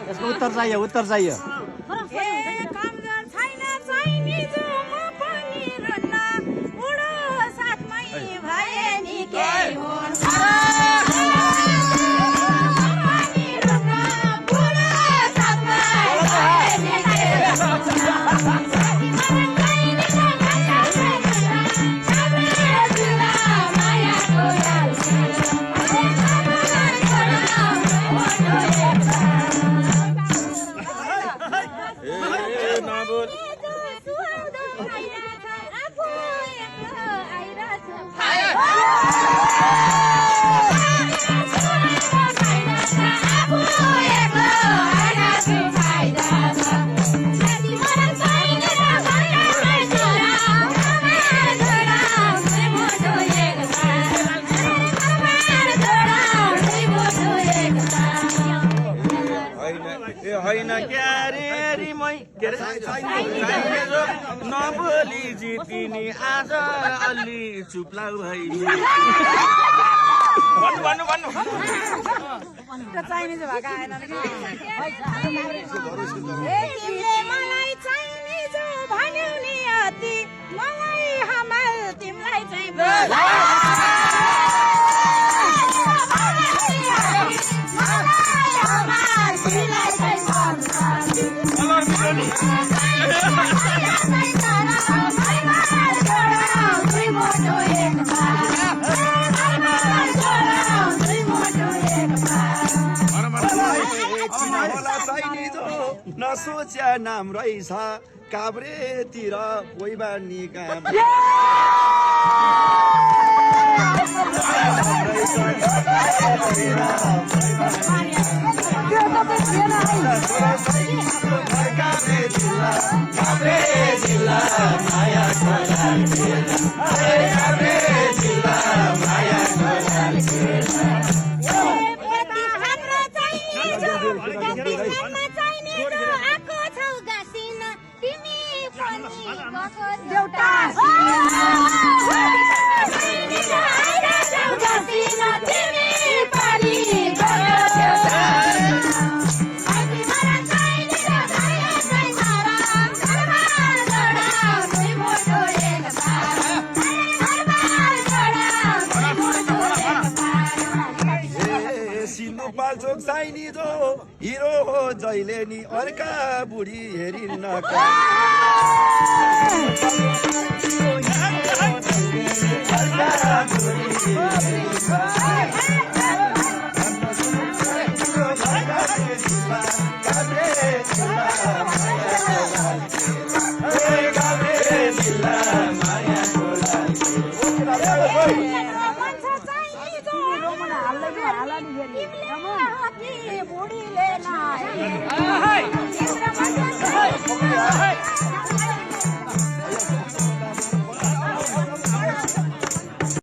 यसको उत्तर चाहियो उत्तर चाहियो नबोली जितिनी आज अलि चुप्ला भई भन्नु चाइनिज भएको आएन भन्यो नि अति मलाई हमाल तिमीलाई चाहिँ नसोच्या नाम रहेछ काभ्रेतिर कोही बानी काम पाल्चोक चाहिने जो हिरो हो जहिले नि अर्का बुढी हेरिन्न बुढीले